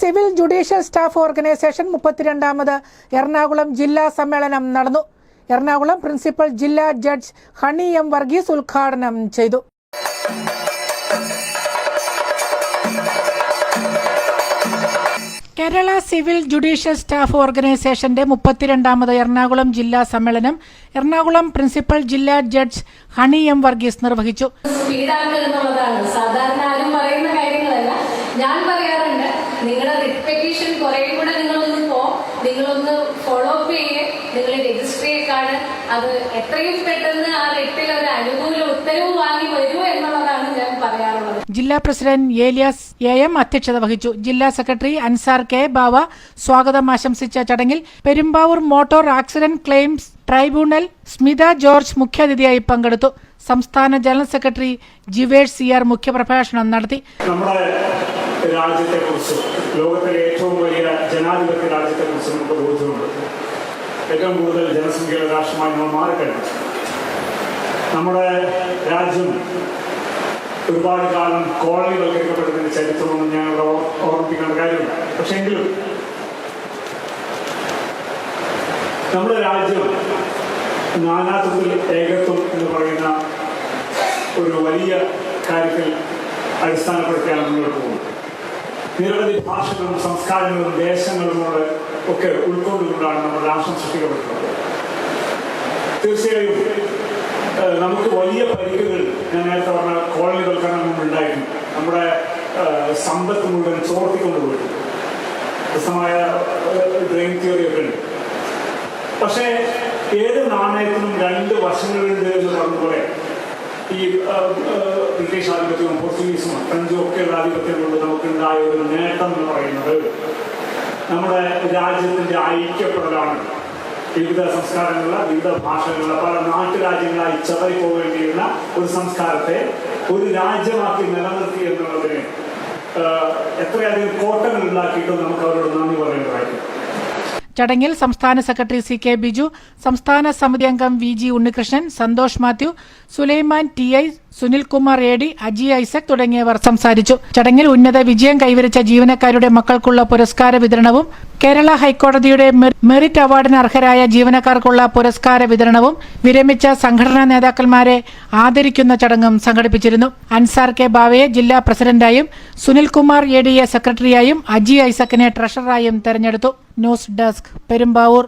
Civil judicial staff organisation 32ാമത് എറണാകുളം ജില്ലാ സമ്മേളനം നടന്നു. എറണാകുളം പ്രിൻസിപ്പൽ ജില്ലാ ജഡ്ജ് ഹണി എം വർഗീസ് ഉദ്ഘാടനം ചെയ്തു. കേരള സിവിൽ ജുഡീഷ്യൽ സ്റ്റാഫ് ഓർഗനൈസേഷന്റെ 32ാമത് എറണാകുളം ജില്ലാ സമ്മേളനം എറണാകുളം പ്രിൻസിപ്പൽ ജില്ലാ ജഡ്ജ് ഹണി എം വർഗീസ് നിർവഹിച്ചു. സാധാരണ ആരും പറയുന്ന കാര്യങ്ങളല്ല. ഞാൻ പറയാറുണ്ട്, നിങ്ങളുടെ റിട്ട് പെറ്റീഷൻ കുറെ കൂടെ നിങ്ങളൊന്ന് ഫോളോ അപ്പ് ചെയ്യേ, നിങ്ങൾ രജിസ്ട്രിയെ കാണുക, അത് എത്രയും പെട്ടെന്ന് ആ റിട്ടിൽ ഒരു അനുകൂല ഉത്തരവ് വാങ്ങി വരൂ എന്നുള്ളതാണ് ഞാൻ പറയാറുള്ളത്. ജില്ലാ പ്രസിഡന്റ് ഏലിയാസ് എം അധ്യക്ഷത വഹിച്ചു. ജില്ലാ സെക്രട്ടറി അൻസാർ കെ ബാവ സ്വാഗതം ആശംസിച്ച ചടങ്ങിൽ Perumbavoor motor accident claims tribunal Smitha George മുഖ്യാതിഥിയായി പങ്കെടുത്തു. സംസ്ഥാന ജനറൽ സെക്രട്ടറി ജിവേഷ് സിആർ മുഖ്യപ്രഭാഷണം നടത്തി. നമ്മുടെ രാജ്യത്തെക്കുറിച്ച്, ലോകത്തിലെ ഏറ്റവും വലിയ ജനാധിപത്യ രാജ്യത്തെക്കുറിച്ച് നമുക്ക് ബോധ്യമുണ്ട്. ഏറ്റവും കൂടുതൽ ജനസംഖ്യയുള്ള രാഷ്ട്രമായി നമ്മൾ മാറിക്കഴിഞ്ഞു. നമ്മുടെ രാജ്യം ഒരുപാട് കാലം കോളനിവൽക്കരിക്കപ്പെട്ടതിന്റെ ചരിത്രമൊന്നും ഞാൻ ഓർമ്മിപ്പിക്കേണ്ട കാര്യമില്ല. പക്ഷെ എങ്കിലും നമ്മുടെ രാജ്യം നാനാത്വത്തിൽ ഏകത്വം എന്ന് പറയുന്ന ഒരു വലിയ കാര്യത്തിൽ അടിസ്ഥാനപ്പെടുത്തിയാണ് മുന്നോട്ട് പോകുന്നത്. നിരവധി ഭാഷകളും സംസ്കാരങ്ങളും ദേശങ്ങളും ഒക്കെ ഉൾക്കൊണ്ടുകൊണ്ടാണ് നമ്മുടെ രാഷ്ട്രം സൃഷ്ടിക്കപ്പെട്ടിട്ടുള്ളത്. തീർച്ചയായും നമുക്ക് വലിയ പരിക്കുകൾ, ഞാൻ നേരത്തെ പറഞ്ഞ കോളനിവൽക്കരണം ഉണ്ടായിരുന്നു. നമ്മുടെ സമ്പത്ത് മുഴുവൻ ചോർത്തിക്കൊണ്ടുപോയിട്ടുണ്ട്. വ്യക്തമായ ഡ്രെയിൻ തിയറിയൊക്കെ ഉണ്ട്. പക്ഷേ ഏത് നാണയത്തിനും രണ്ട് വശങ്ങളുണ്ട് എന്ന് പറഞ്ഞതുപോലെ ഈ ബ്രിട്ടീഷ് ആധിപത്യവും പോർച്ചുഗീസും ഫ്രഞ്ചും ഒക്കെയുള്ള ആധിപത്യം കൊണ്ട് നമുക്കുണ്ടായ ഒരു നേട്ടം എന്ന് പറയുന്നത് നമ്മുടെ രാജ്യത്തിന്റെ ഐക്യപ്പെടലാണ്. വിവിധ സംസ്കാരങ്ങളുള്ള, വിവിധ ഭാഷകളുള്ള, പല നാട്ടുരാജ്യങ്ങളായി ചതറിപ്പോവുകയും ചെയ്യുന്ന ഒരു സംസ്കാരത്തെ ഒരു രാജ്യമാക്കി നിലനിർത്തി എന്നുള്ളതിന് എത്രയധികം കോട്ടങ്ങൾ ഉണ്ടാക്കിയിട്ടും നമുക്ക് അവരോട് നന്ദി പറയേണ്ടതായിരിക്കും. ചടങ്ങിൽ സംസ്ഥാന സെക്രട്ടറി സി കെ ബിജു, സംസ്ഥാന സമിതി അംഗം V G Unnikrishnan, Santhosh Mathew, Sulaiman T I, Sunilkumar A D, Aji Isaac തുടങ്ങിയവർ സംസാരിച്ചു. ചടങ്ങിൽ ഉന്നത വിജയം കൈവരിച്ച ജീവനക്കാരുടെ മക്കൾക്കുള്ള പുരസ്കാര വിതരണവും കേരള ഹൈക്കോടതിയുടെ മെറിറ്റ് അവാർഡിന് അർഹരായ ജീവനക്കാർക്കുള്ള പുരസ്കാര വിതരണവും വിരമിച്ച സംഘടനാ നേതാക്കന്മാരെ ആദരിക്കുന്ന ചടങ്ങും സംഘടിപ്പിച്ചിരുന്നു. അൻസാർ കെ ബാവയെ ജില്ലാ പ്രസിഡന്റായും സുനിൽകുമാർ എ ഡിയെ സെക്രട്ടറിയായും അജി ഐസക്കിനെ ട്രഷററായും തെരഞ്ഞെടുത്തു. News desk, Perumbavoor.